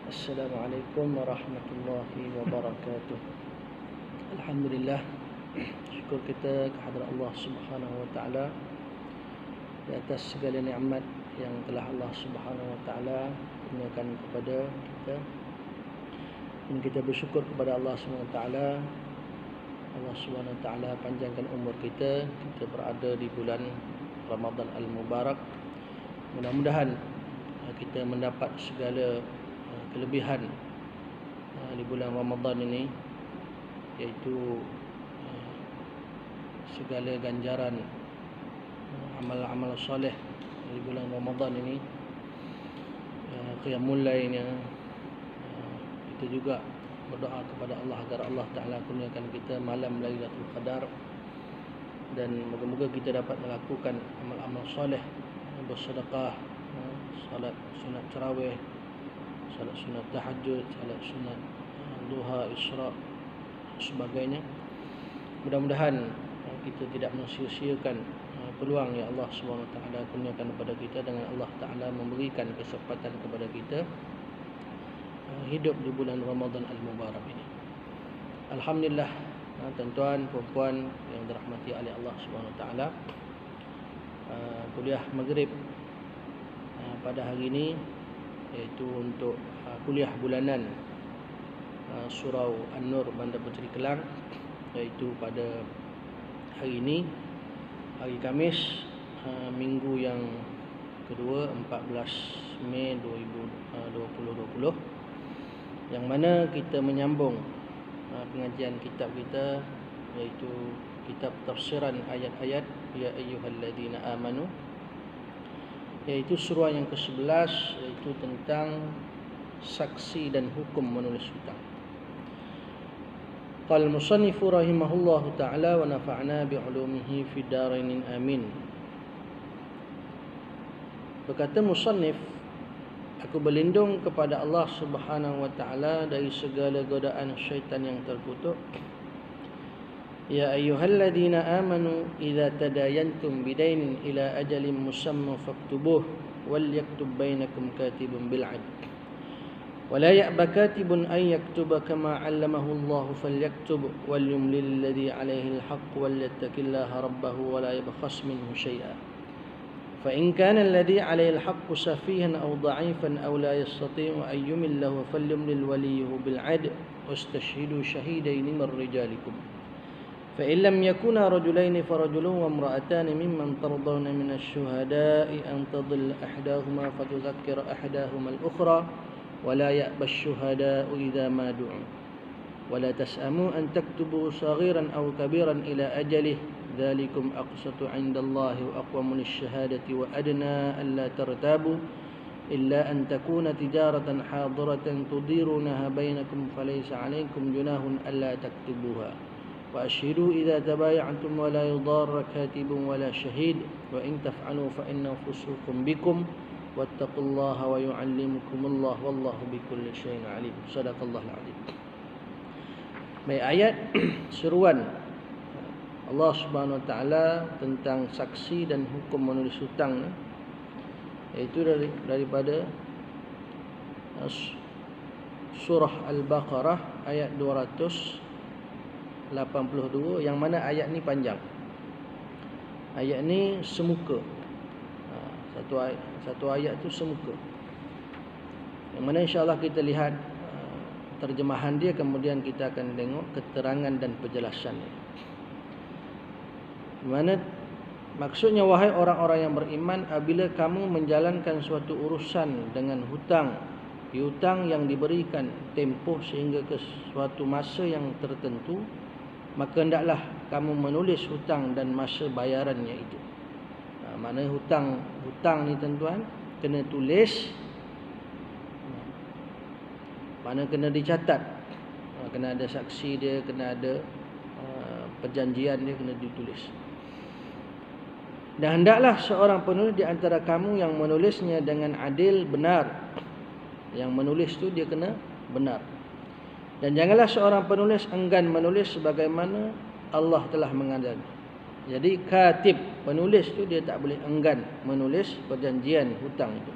Assalamualaikum warahmatullahi wabarakatuh. Alhamdulillah, syukur kita kehadrat Allah Subhanahu wa taala di atas segala nikmat yang telah Allah Subhanahu wa taala kurniakan kepada kita. Dan kita bersyukur kepada Allah Subhanahu wa taala. Allah Subhanahu wa taala panjangkan umur kita. Kita berada di bulan Ramadan Al-Mubarak. Mudah-mudahan kita mendapat segala kelebihan di bulan Ramadan ini, iaitu segala ganjaran amal-amal soleh di bulan Ramadan ini, qiyamul lailnya. Kita juga berdoa kepada Allah agar Allah Ta'ala kurniakan kita malam Lailatul Qadar, dan moga-moga kita dapat melakukan amal-amal soleh, bersedekah, salat sunat tarawih, salat sunat tahajud, salat sunat duha, isra' sebagainya. Mudah-mudahan kita tidak mensia-siakan peluang yang Allah SWT kurniakan kepada kita dengan Allah Ta'ala memberikan kesempatan kepada kita hidup di bulan Ramadan Al-Mubarak ini. Alhamdulillah, tuan-tuan, puan-puan yang dirahmati oleh Allah SWT, kuliah Maghrib pada hari ini, iaitu untuk kuliah bulanan Surau An-Nur Bandar Puteri Kelang, iaitu pada hari ini, hari Khamis, minggu yang kedua, 14 Mei 2020, yang mana kita menyambung pengajian kitab kita, iaitu kitab tafsiran ayat-ayat Ya Ayyuhalladzina Amanu, iaitu surah yang ke-11, iaitu tentang saksi dan hukum menulis hutang. Qala al-musannif rahimahullahu ta'ala wa nafa'na bi'ulumihi fid dharain amin. Berkata musannif, aku berlindung kepada Allah Subhanahu wa ta'ala dari segala godaan syaitan yang terkutuk. Ya ayyuhalladzina amanu idza tadayantum bidainin ila ajalin musamma faktubuh wal yaktub bainakum katibun bil 'adl wa la ya'ba katibun an yaktuba kama 'allamahu Allah falyaktub wal yumlil ladzi 'alayhi al-haqq wal yattaqillaha rabbahu wa la yabkhas minhu shay'a fa in kana alladzi 'alayhi al-haqq safihan aw dha'ifan aw la yastati'u an yumillahu falyumlil waliyuhu bil 'adl wastashhidu shahidayn min rijalikum. فإن لم يكونا رجلين فرجل وامرأتان ممن ترضون من الشهداء أن تضل إحداهما فتذكر إحداهما الأخرى ولا يأبى الشهداء إذا ما دعوا ولا تسأموا أن تكتبوا صغيرا أو كبيرا إلى أجله ذلكم أقسط عند الله وأقوم للشهادة وأدنى ألا ترتابوا إلا أن تكون تجارة حاضرة تديرونها بينكم فليس عليكم جناح ألا تكتبوها وأشهدوا إذا تبايعتم ولا يضار كاتب ولا شهيد وإن تفعلوا فإنه فسوق بكم واتقوا الله ويعلمكم الله والله بكل شيء عليم. صدق الله العظيم. Baik, ayat seruan Allah Subhanahu wa taala tentang saksi dan hukum menulis hutang, iaitu daripada surah Al-Baqarah ayat 282, yang mana ayat ni panjang. Ayat ni semuka. Satu ayat tu semuka. Yang mana insya-Allah kita lihat terjemahan dia, kemudian kita akan tengok keterangan dan penjelasannya. Di mana maksudnya, wahai orang-orang yang beriman, apabila kamu menjalankan suatu urusan dengan hutang, piutang yang diberikan tempoh sehingga ke suatu masa yang tertentu, maka hendaklah kamu menulis hutang dan masa bayarannya itu. Mana hutang ni tuan-tuan kena tulis, mana kena dicatat, kena ada saksi dia, kena ada perjanjian dia, kena ditulis. Dan hendaklah seorang penulis di antara kamu yang menulisnya dengan adil, benar. Yang menulis tu dia kena benar. Dan janganlah seorang penulis enggan menulis sebagaimana Allah telah mengandalkan. Jadi katib, penulis tu dia tak boleh enggan menulis perjanjian hutang itu.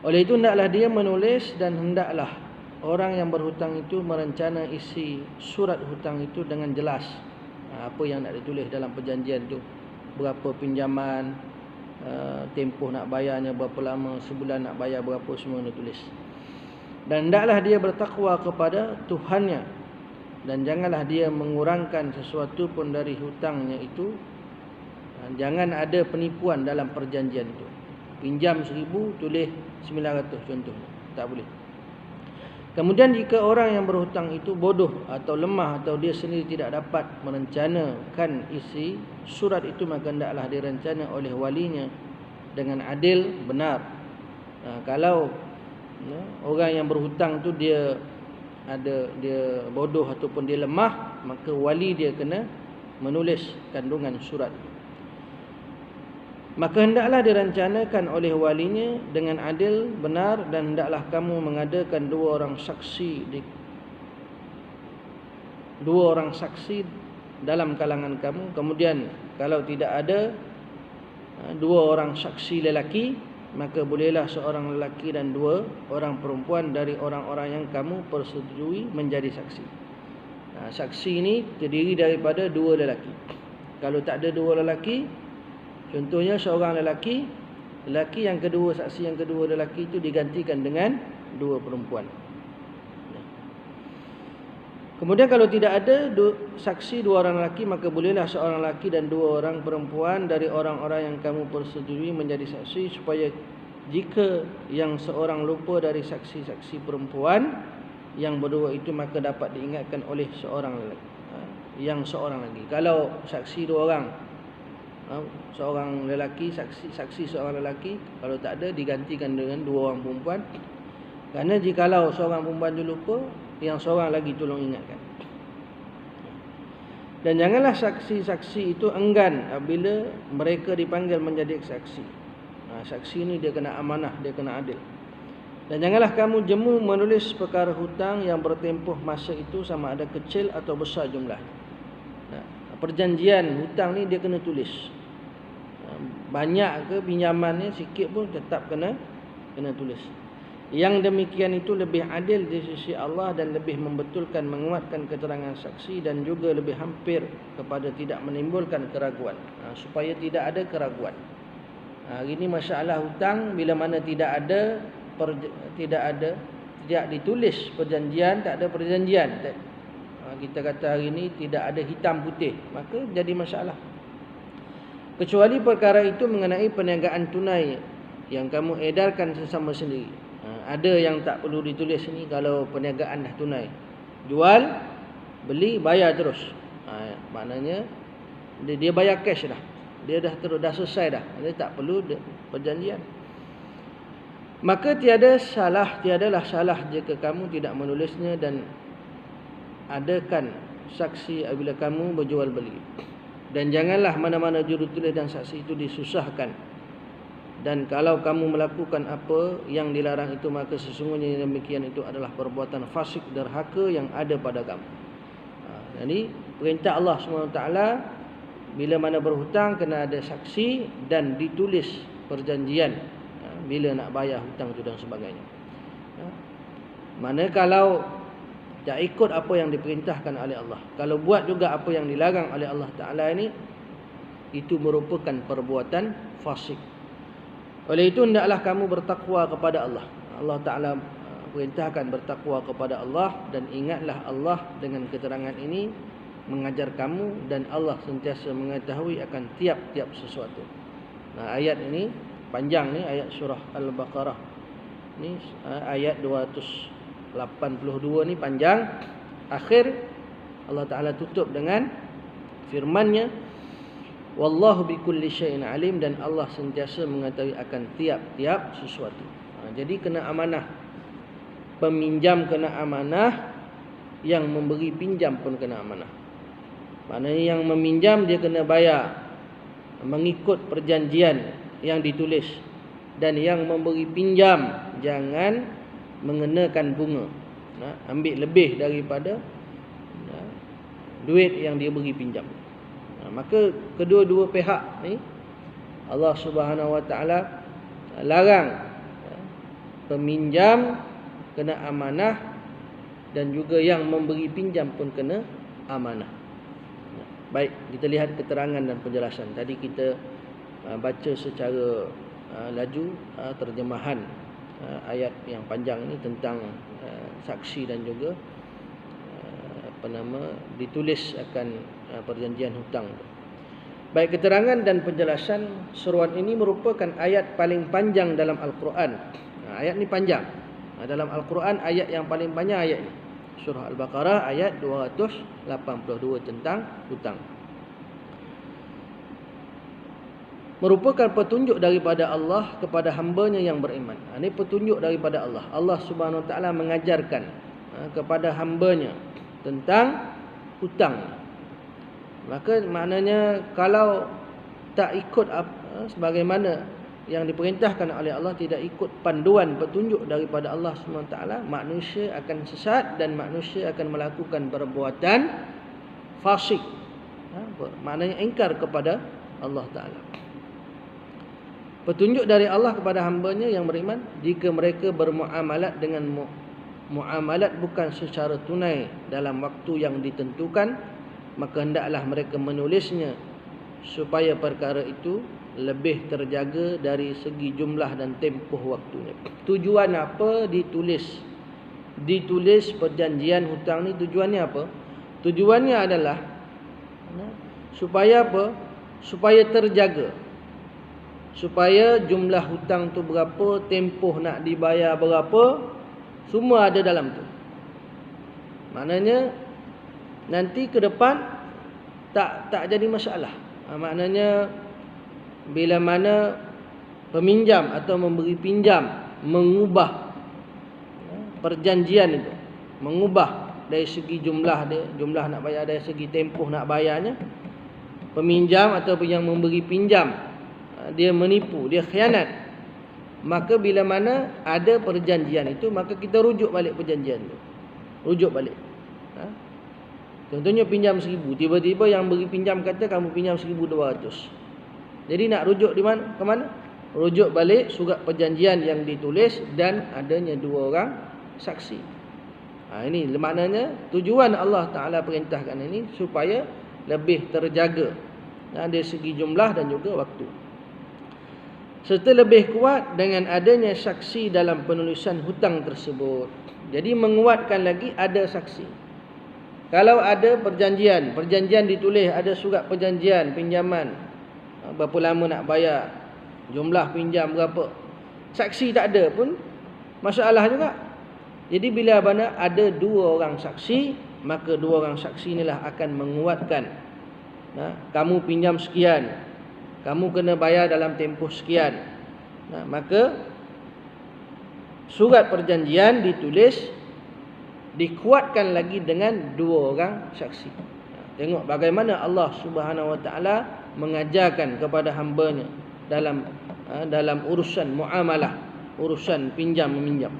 Oleh itu hendaklah dia menulis dan hendaklah orang yang berhutang itu merencana isi surat hutang itu dengan jelas. Apa yang nak ditulis dalam perjanjian itu, berapa pinjaman, tempoh nak bayarnya berapa lama, sebulan nak bayar berapa, semua dia tulis. Dan hendaklah dia bertakwa kepada Tuhannya, dan janganlah dia mengurangkan sesuatu pun dari hutangnya itu. Jangan ada penipuan dalam perjanjian itu. Pinjam 1,000 tulis 900 contohnya, tak boleh. Kemudian jika orang yang berhutang itu bodoh atau lemah atau dia sendiri tidak dapat merencanakan isi surat itu, maka hendaklah direncana oleh walinya dengan adil, benar. Kalau orang yang berhutang tu dia bodoh ataupun dia lemah, maka wali dia kena menulis kandungan surat. Maka hendaklah direncanakan oleh walinya dengan adil, benar, dan hendaklah kamu mengadakan dua orang saksi dalam kalangan kamu. Kemudian kalau tidak ada dua orang saksi lelaki, maka bolehlah seorang lelaki dan dua orang perempuan dari orang-orang yang kamu persetujui menjadi saksi. Saksi ini terdiri daripada dua lelaki. Kalau tak ada dua lelaki, contohnya seorang lelaki yang kedua, saksi yang kedua lelaki itu digantikan dengan dua perempuan. Kemudian kalau tidak ada saksi dua orang lelaki, maka bolehlah seorang lelaki dan dua orang perempuan dari orang-orang yang kamu persetujui menjadi saksi, supaya jika yang seorang lupa dari saksi-saksi perempuan yang berdua itu, maka dapat diingatkan oleh seorang lagi. Kalau saksi dua orang, seorang lelaki, saksi seorang lelaki, kalau tak ada digantikan dengan dua orang perempuan. Kerana jikalau seorang perempuan tu lupa, yang seorang lagi tolong ingatkan. Dan janganlah saksi-saksi itu enggan apabila mereka dipanggil menjadi saksi. Saksi ni dia kena amanah, dia kena adil. Dan janganlah kamu jemu menulis perkara hutang yang bertempoh masa itu, sama ada kecil atau besar jumlahnya. Perjanjian hutang ni dia kena tulis. Banyak ke pinjamannya, sikit pun tetap kena tulis. Yang demikian itu lebih adil di sisi Allah dan lebih membetulkan, menguatkan keterangan saksi, dan juga lebih hampir kepada tidak menimbulkan keraguan, supaya tidak ada keraguan. Hari ini masalah hutang, bila mana tidak ditulis perjanjian, tak ada perjanjian, kita kata hari ini tidak ada hitam putih, maka jadi masalah. Kecuali perkara itu mengenai perniagaan tunai yang kamu edarkan sesama sendiri. Ada yang tak perlu ditulis ni kalau perniagaan dah tunai. Jual, beli, bayar terus. Maknanya dia bayar cash dah. Dia dah selesai dah. Dia tak perlu perjanjian. Maka tiadalah salah jika kamu tidak menulisnya dan adakan saksi apabila kamu berjual beli. Dan janganlah mana-mana jurutulis dan saksi itu disusahkan. Dan kalau kamu melakukan apa yang dilarang itu, maka sesungguhnya demikian itu adalah perbuatan fasik derhaka yang ada pada kamu. Jadi perintah Allah SWT, bila mana berhutang kena ada saksi dan ditulis perjanjian bila nak bayar hutang itu dan sebagainya. Mana kalau tak ikut apa yang diperintahkan oleh Allah, kalau buat juga apa yang dilarang oleh Allah Ta'ala ini, itu merupakan perbuatan fasik. Oleh itu hendaklah kamu bertakwa kepada Allah. Allah Ta'ala perintahkan bertakwa kepada Allah, dan ingatlah Allah dengan keterangan ini mengajar kamu, dan Allah sentiasa mengetahui akan tiap-tiap sesuatu. Ayat ini panjang ni, ayat surah Al-Baqarah ni, ayat 282 ni panjang. Akhir Allah Ta'ala tutup dengan firman-Nya, wallahu bikulli syai'in alim, dan Allah sentiasa mengetahui akan tiap-tiap sesuatu. Jadi kena amanah. Peminjam kena amanah, yang memberi pinjam pun kena amanah. Maknanya yang meminjam dia kena bayar mengikut perjanjian yang ditulis, dan yang memberi pinjam jangan mengenakan bunga, ambil lebih daripada duit yang dia beri pinjam. Maka kedua-dua pihak ni Allah Subhanahu Wa Taala larang peminjam kena amanah dan juga yang memberi pinjam pun kena amanah. Baik, kita lihat keterangan dan penjelasan. Tadi kita baca secara laju terjemahan ayat yang panjang ni tentang saksi dan juga ditulis akan perjanjian hutang. Baik, keterangan dan penjelasan seruan ini merupakan ayat paling panjang dalam Al-Quran. Ayat ni panjang. Dalam Al-Quran ayat yang paling panjang ayat ni. Surah Al-Baqarah ayat 282 tentang hutang. Merupakan petunjuk daripada Allah kepada hamba-Nya yang beriman. Ini petunjuk daripada Allah. Allah Subhanahu Wa Taala mengajarkan kepada hamba-Nya tentang hutang. Maka maknanya kalau tak ikut sebagaimana yang diperintahkan oleh Allah, tidak ikut panduan petunjuk daripada Allah SWT, manusia akan sesat dan manusia akan melakukan perbuatan fasik. Maknanya ingkar kepada Allah Ta'ala. Petunjuk dari Allah kepada hamba-Nya yang beriman, jika mereka bermuamalat dengan muamalat bukan secara tunai dalam waktu yang ditentukan, maka hendaklah mereka menulisnya supaya perkara itu lebih terjaga dari segi jumlah dan tempoh waktunya. Tujuan apa ditulis? Ditulis perjanjian hutang ni tujuannya apa? Tujuannya adalah supaya apa? Supaya terjaga. Supaya jumlah hutang tu berapa, tempoh nak dibayar berapa, semua ada dalam tu. Maknanya nanti ke depan tak jadi masalah. Maknanya bila mana peminjam atau memberi pinjam mengubah perjanjian itu, mengubah dari segi jumlah dia, jumlah nak bayar, dari segi tempoh nak bayarnya, peminjam atau yang memberi pinjam dia menipu, dia khianat, maka bila mana ada perjanjian itu, maka kita rujuk balik perjanjian itu. Rujuk balik. Contohnya pinjam 1,000, tiba-tiba yang beri pinjam kata kamu pinjam 1,200. Jadi nak rujuk di mana? Ke mana? Rujuk balik surat perjanjian yang ditulis dan adanya 2 orang saksi. Ini maknanya tujuan Allah Ta'ala perintahkan ini supaya lebih terjaga dari segi jumlah dan juga waktu. Serta lebih kuat dengan adanya saksi dalam penulisan hutang tersebut. Jadi menguatkan lagi ada saksi. Kalau ada perjanjian ditulis, ada surat perjanjian pinjaman, berapa lama nak bayar, jumlah pinjam berapa, saksi tak ada pun masalah juga. Jadi bila mana ada 2 orang saksi, maka 2 orang saksi inilah akan menguatkan. Kamu pinjam sekian, kamu kena bayar dalam tempoh sekian. Maka surat perjanjian ditulis, dikuatkan lagi dengan 2 orang saksi. Tengok bagaimana Allah Subhanahu Wa Taala mengajarkan kepada hamba-Nya dalam urusan muamalah, urusan pinjam meminjam.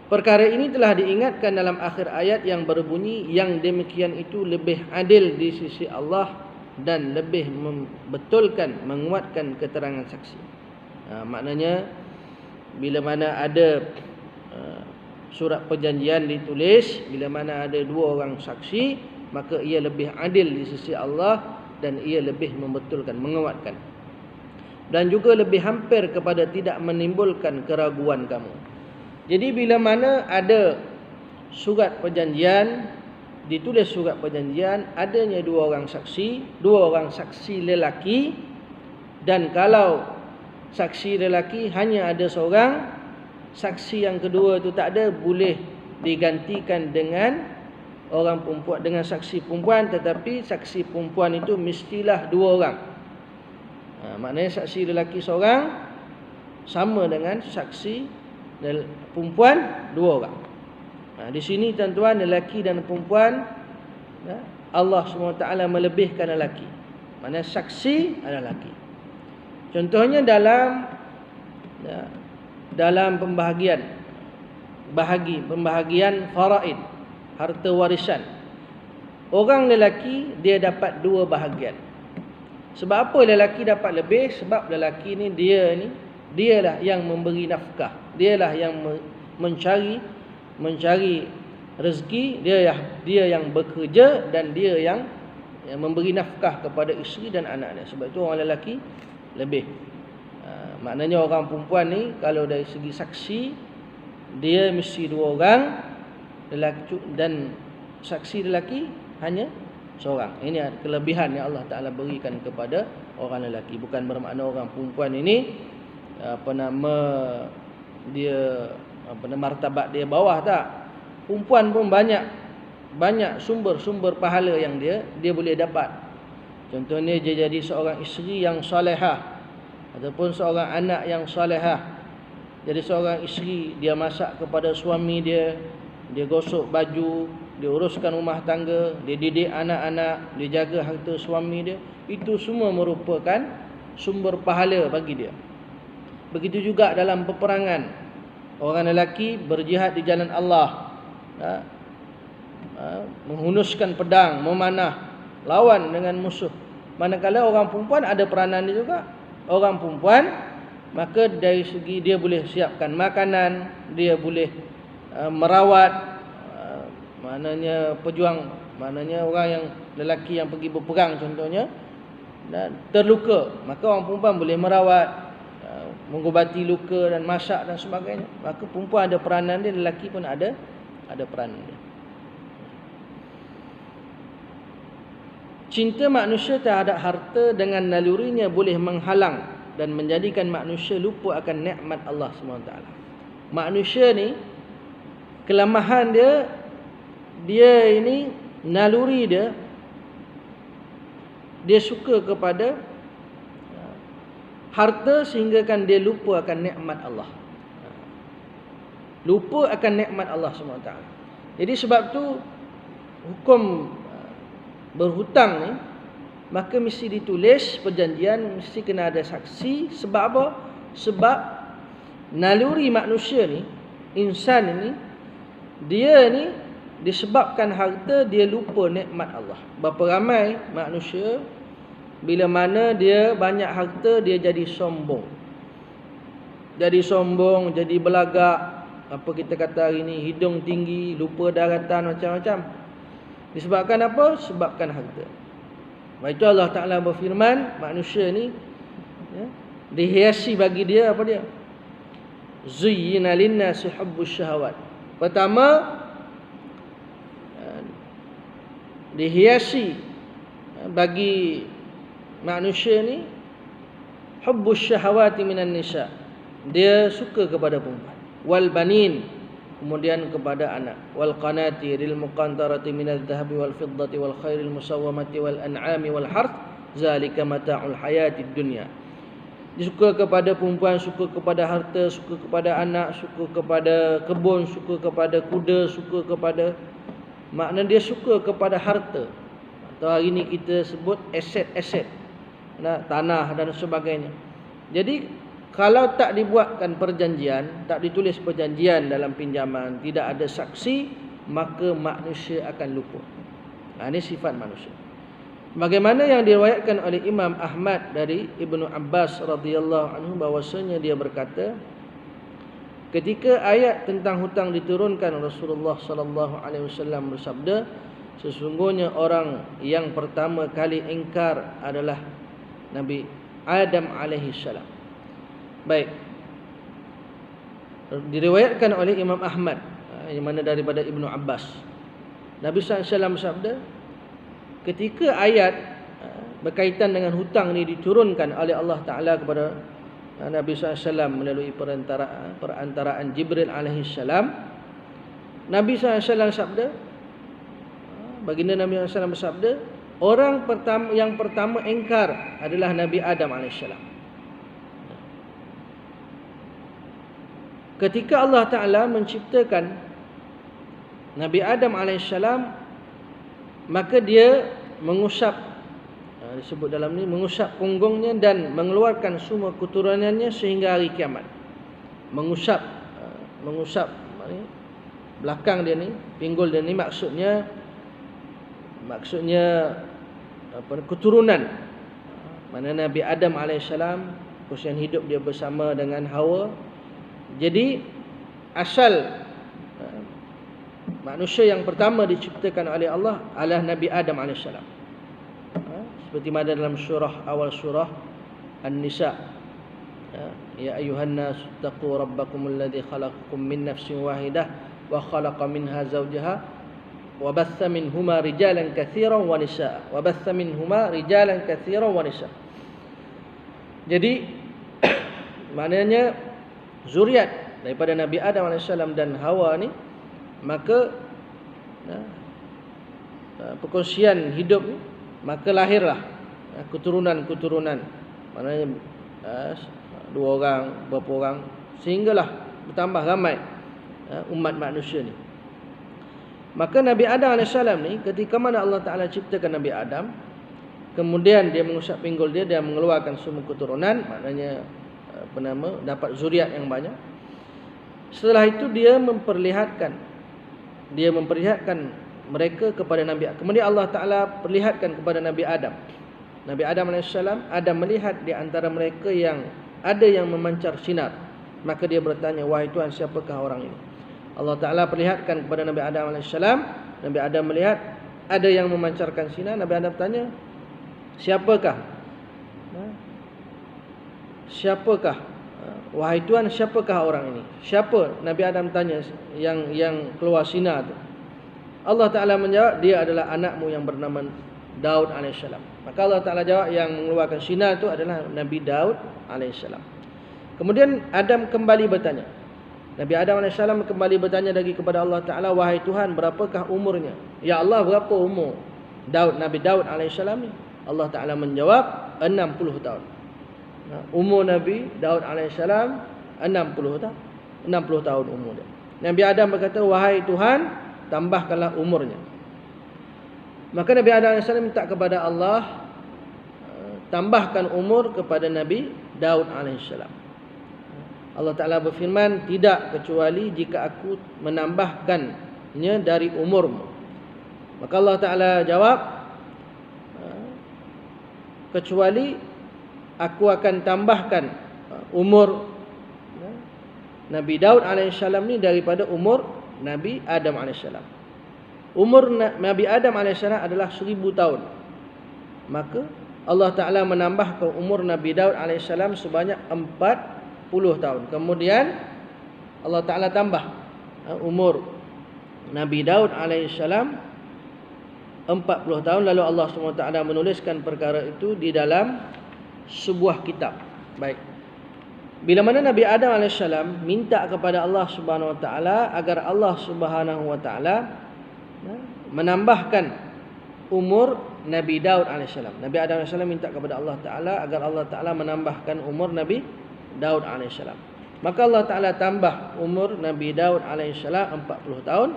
Perkara ini telah diingatkan dalam akhir ayat yang berbunyi, yang demikian itu lebih adil di sisi Allah dan lebih membetulkan, menguatkan keterangan saksi. Maknanya bila mana ada surat perjanjian ditulis, bila mana ada 2 orang saksi, maka ia lebih adil di sisi Allah dan ia lebih membetulkan, menguatkan. Dan juga lebih hampir kepada tidak menimbulkan keraguan kamu. Jadi bila mana ada surat perjanjian, ditulis surat perjanjian, adanya 2 orang saksi, 2 orang saksi lelaki, dan kalau saksi lelaki hanya ada seorang, saksi yang kedua itu tak ada, boleh digantikan dengan orang perempuan, dengan saksi perempuan, tetapi saksi perempuan itu mestilah 2 orang. Maknanya saksi lelaki seorang sama dengan saksi perempuan 2 orang. Di sini tuan-tuan, lelaki dan perempuan, Allah SWT melebihkan lelaki. Maknanya saksi adalah lelaki. Contohnya dalam pembahagian faraid, harta warisan. Orang lelaki dia dapat 2 bahagian. Sebab apa lelaki dapat lebih? Sebab lelaki ni dia Dialah yang memberi nafkah, dialah yang mencari rezeki, dia yang bekerja, dan dia yang memberi nafkah kepada isteri dan anaknya. Sebab itu orang lelaki lebih. Maknanya orang perempuan ni kalau dari segi saksi dia mesti 2 orang, lelaki, dan saksi lelaki hanya seorang. Ini kelebihan yang Allah Ta'ala berikan kepada orang lelaki. Bukan bermakna orang perempuan ini martabat dia bawah, tak. Perempuan pun banyak sumber-sumber pahala yang dia boleh dapat. Contohnya dia jadi seorang isteri yang solehah, ataupun seorang anak yang solehah. Jadi seorang isteri, dia masak kepada suami dia, dia gosok baju, dia uruskan rumah tangga, dia didik anak-anak, dia jaga harta suami dia. Itu semua merupakan sumber pahala bagi dia. Begitu juga dalam peperangan, orang lelaki berjihad di jalan Allah, menghunuskan pedang, memanah, lawan dengan musuh. Manakala orang perempuan ada peranan dia juga. Orang perempuan, maka dari segi dia boleh siapkan makanan, dia boleh merawat, maknanya pejuang, maknanya orang yang lelaki yang pergi berperang contohnya, dan terluka, maka orang perempuan boleh merawat, mengubati luka dan masak dan sebagainya. Maka perempuan ada peranan dia, lelaki pun ada peranan dia. Cinta manusia terhadap harta dengan nalurinya boleh menghalang dan menjadikan manusia lupa akan nikmat Allah SWT. Manusia ni, kelemahan dia ini naluri dia suka kepada harta sehinggakan dia lupa akan nikmat Allah. Lupa akan nikmat Allah SWT. Jadi sebab tu hukum berhutang ni, maka mesti ditulis perjanjian, mesti kena ada saksi. Sebab apa? Sebab naluri manusia ni, insan ni, dia ni disebabkan harta dia lupa nikmat Allah. Berapa ramai manusia bila mana dia banyak harta, dia jadi sombong. Jadi belagak. Apa kita kata hari ni, hidung tinggi, lupa daratan, macam-macam. Disebabkan apa? Sebabkan harta. Sebab itu Allah Ta'ala berfirman, manusia ni dihiasi bagi dia apa dia? Zuyyina linnasi hubbus syahawat. Pertama, dihiasi bagi manusia ni hubbus syahawati minan nisa. Dia suka kepada perempuan. Wal banin, kemudian kepada anak. Wal qanatiril muqantarati minadh dhahabi wal fiddati wal khairil musawwamati wal an'ami wal harth zalika mata'ul hayatid dunya. Dia suka kepada perempuan, suka kepada harta, suka kepada anak, suka kepada kebun, suka kepada kuda, suka kepada, makna dia suka kepada harta. Atau hari ni kita sebut aset-aset, tanah dan sebagainya. Jadi kalau tak dibuatkan perjanjian, tak ditulis perjanjian dalam pinjaman, tidak ada saksi, maka manusia akan lupa. Ini sifat manusia. Bagaimana yang diriwayatkan oleh Imam Ahmad dari Ibnu Abbas radhiyallahu anhu, bahwasanya dia berkata, ketika ayat tentang hutang diturunkan, Rasulullah sallallahu alaihi wasallam bersabda, sesungguhnya orang yang pertama kali ingkar adalah Nabi Adam alaihi salam. Baik, diriwayatkan oleh Imam Ahmad, yang mana daripada Ibnu Abbas, Nabi SAW bersabda, ketika ayat berkaitan dengan hutang ni diturunkan oleh Allah Ta'ala kepada Nabi SAW melalui perantaraan Jibril alaihissalam, Nabi SAW sabda, baginda Nabi SAW bersabda, orang yang pertama ingkar adalah Nabi Adam alaihissalam. Ketika Allah Ta'ala menciptakan Nabi Adam AS, maka dia mengusap, disebut dalam ni, mengusap punggungnya dan mengeluarkan semua keturunannya sehingga hari kiamat. Mengusap belakang dia ni, pinggul dia ni, maksudnya keturunan. Mana Nabi Adam AS perkongsian hidup dia bersama dengan Hawa. Jadi asal manusia yang pertama diciptakan oleh Allah adalah Nabi Adam AS. Seperti mana dalam awal surah An-Nisa, ya ayuhan nas taqu rabbakum alladhi khalaqakum min nafsin wahidah wa khalaqa minha zawjaha wa batha minhuma rijalan katsiran wa nisaa Jadi maknanya zuriat daripada Nabi Adam AS dan Hawa ni, maka perkongsian hidup ni, maka lahirlah keturunan-keturunan, maknanya 2 orang, berapa orang, sehinggalah bertambah ramai umat manusia ni. Maka Nabi Adam AS ni, ketika mana Allah Ta'ala ciptakan Nabi Adam, kemudian dia mengusap pinggul dia dan mengeluarkan semua keturunan, maknanya dapat zuriat yang banyak. Setelah itu dia memperlihatkan mereka kepada Nabi. Kemudian Allah Ta'ala perlihatkan kepada Nabi Adam. Nabi Adam AS, Adam melihat di antara mereka yang ada yang memancar sinar. Maka dia bertanya, wahai Tuhan, siapakah orang ini? Allah Ta'ala perlihatkan kepada Nabi Adam AS. Nabi Adam melihat ada yang memancarkan sinar. Nabi Adam tanya, siapakah? Wahai Tuhan, siapakah orang ini? Siapa? Nabi Adam tanya yang keluar sinar tu. Allah Ta'ala menjawab, dia adalah anakmu yang bernama Daud AS. Maka Allah Ta'ala jawab, yang mengeluarkan sinar itu adalah Nabi Daud AS. Kemudian Adam kembali bertanya. Nabi Adam AS kembali bertanya lagi kepada Allah Ta'ala, wahai Tuhan, berapakah umurnya? Ya Allah, berapa umur Nabi Daud AS ni? Allah Ta'ala menjawab, 60 tahun. Umur Nabi Daud AS 60 tahun umur dia. Nabi Adam berkata, wahai Tuhan, tambahkanlah umurnya. Maka Nabi Adam AS minta kepada Allah, tambahkan umur kepada Nabi Daud AS. Allah Ta'ala berfirman, tidak kecuali jika aku menambahkannya dari umurmu. Maka Allah Ta'ala jawab, kecuali aku akan tambahkan umur Nabi Daud AS ni daripada umur Nabi Adam AS. Umur Nabi Adam AS adalah 1000 tahun. Maka Allah Ta'ala menambahkan umur Nabi Daud AS sebanyak 40 tahun. Kemudian Allah Ta'ala tambah umur Nabi Daud AS 40 tahun. Lalu Allah SWT menuliskan perkara itu di dalam sebuah kitab. Baik. Bila mana Nabi Adam AS minta kepada Allah SWT agar Allah SWT menambahkan umur Nabi Daud AS. Nabi Adam AS minta kepada Allah Ta'ala agar Allah Ta'ala menambahkan umur Nabi Daud AS. Maka Allah Ta'ala tambah umur Nabi Daud AS 40 tahun.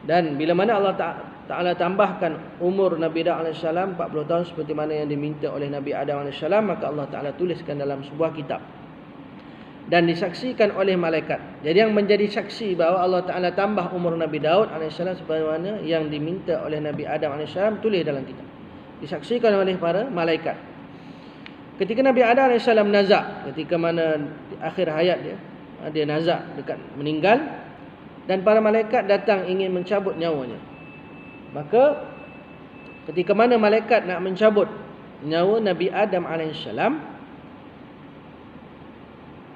Dan bila mana Allah Ta'ala tambahkan umur Nabi Daud AS 40 tahun seperti mana yang diminta oleh Nabi Adam AS, maka Allah Ta'ala tuliskan dalam sebuah kitab dan disaksikan oleh malaikat. Jadi yang menjadi saksi bahawa Allah Ta'ala tambah umur Nabi Daud AS sebagaimana yang diminta oleh Nabi Adam AS, tulis dalam kitab, disaksikan oleh para malaikat. Ketika Nabi Adam AS nazak, ketika mana di akhir hayat dia nazak dekat meninggal, dan para malaikat datang ingin mencabut nyawanya. Maka ketika mana malaikat nak mencabut nyawa Nabi Adam AS,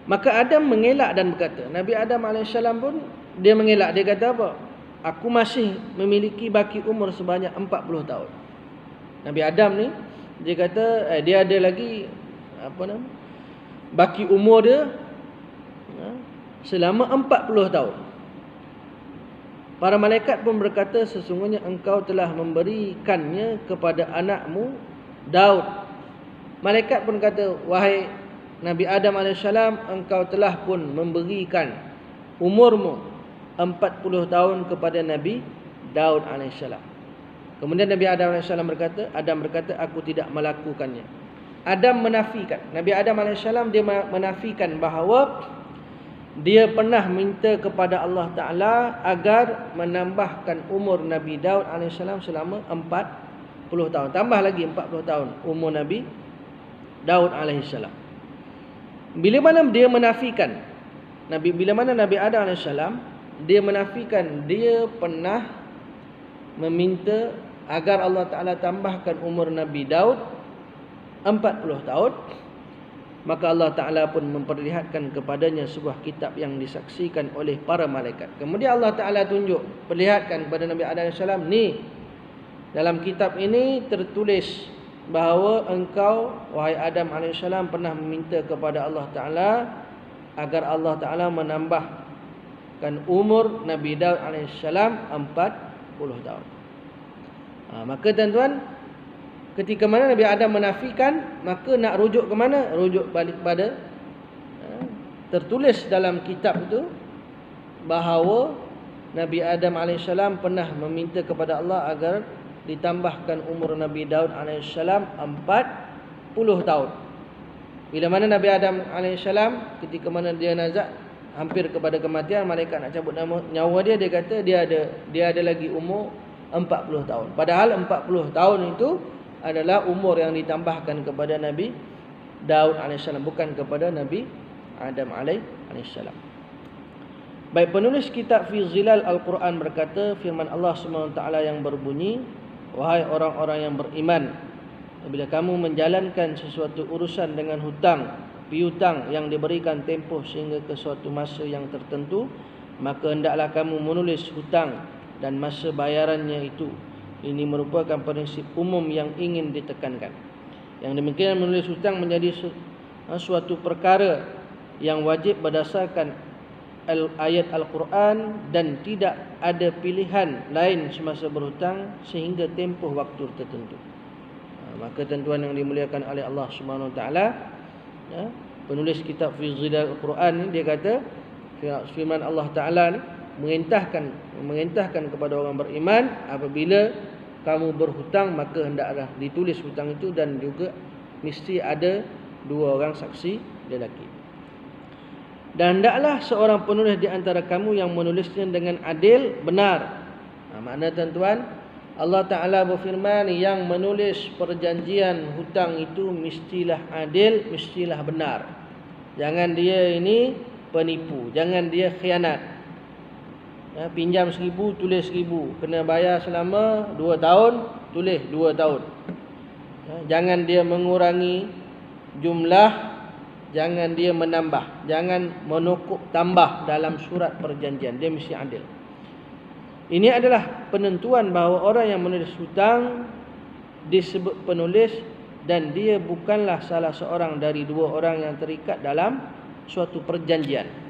maka Adam mengelak dan berkata, Nabi Adam AS pun dia mengelak. Dia kata apa? Aku masih memiliki baki umur sebanyak 40 tahun. Nabi Adam ni dia kata dia ada lagi baki umur dia selama 40 tahun. Para malaikat pun berkata, sesungguhnya engkau telah memberikannya kepada anakmu Daud. Malaikat pun kata, wahai Nabi Adam AS, engkau telah pun memberikan umurmu 40 tahun kepada Nabi Daud AS. Kemudian Nabi Adam AS berkata, aku tidak melakukannya. Adam menafikan. Nabi Adam AS dia menafikan bahawa dia pernah minta kepada Allah Ta'ala agar menambahkan umur Nabi Daud AS selama 40 tahun. Tambah lagi 40 tahun umur Nabi Daud AS. Bila mana dia menafikan, bila mana Nabi Adam AS dia menafikan dia pernah meminta agar Allah Ta'ala tambahkan umur Nabi Daud 40 tahun, maka Allah Ta'ala pun memperlihatkan kepadanya sebuah kitab yang disaksikan oleh para malaikat. Kemudian Allah Ta'ala tunjuk, perlihatkan kepada Nabi Adam AS, ni dalam kitab ini tertulis bahawa engkau, wahai Adam AS, pernah meminta kepada Allah Ta'ala agar Allah Ta'ala menambahkan umur Nabi Daud AS 40 tahun. Maka tuan-tuan, ketika mana Nabi Adam menafikan, maka nak rujuk ke mana? Rujuk balik pada tertulis dalam kitab itu bahawa Nabi Adam AS pernah meminta kepada Allah agar ditambahkan umur Nabi Daud AS 40 tahun. Bila mana Nabi Adam AS ketika mana dia nazak hampir kepada kematian, malaikat nak cabut nyawa dia, dia kata dia ada lagi umur 40 tahun. Padahal 40 tahun itu adalah umur yang ditambahkan kepada Nabi Daud AS, bukan kepada Nabi Adam AS. Baik, penulis kitab Fi Zilal Al-Quran berkata, firman Allah SWT yang berbunyi, wahai orang-orang yang beriman, bila kamu menjalankan sesuatu urusan dengan hutang, piutang yang diberikan tempoh sehingga ke suatu masa yang tertentu, maka hendaklah kamu menulis hutang dan masa bayarannya itu. Ini merupakan prinsip umum yang ingin ditekankan. Yang demikian menulis hutang menjadi suatu perkara yang wajib berdasarkan ayat Al-Quran dan tidak ada pilihan lain semasa berhutang sehingga tempoh waktu tertentu. Maka tuan-tuan yang dimuliakan oleh Allah Subhanahu Wa Taala, penulis kitab Fi Zilal Al-Quran ni, dia kata firman Allah Ta'ala ni merintahkan kepada orang beriman, apabila kamu berhutang maka hendaklah ditulis hutang itu dan juga mesti ada 2 orang saksi lelaki. Dan hendaklah seorang penulis di antara kamu yang menulisnya dengan adil, benar. Makna tuan-tuan, Allah Ta'ala berfirman, yang menulis perjanjian hutang itu mestilah adil, mestilah benar. Jangan dia ini penipu, jangan dia khianat. Pinjam 1,000, tulis 1,000. Kena bayar selama 2 tahun, tulis 2 tahun. Jangan dia mengurangi jumlah, jangan dia menambah, jangan menukuk tambah dalam surat perjanjian. Dia mesti adil. Ini adalah penentuan bahawa orang yang menulis hutang disebut penulis, dan dia bukanlah salah seorang dari 2 orang yang terikat dalam suatu perjanjian.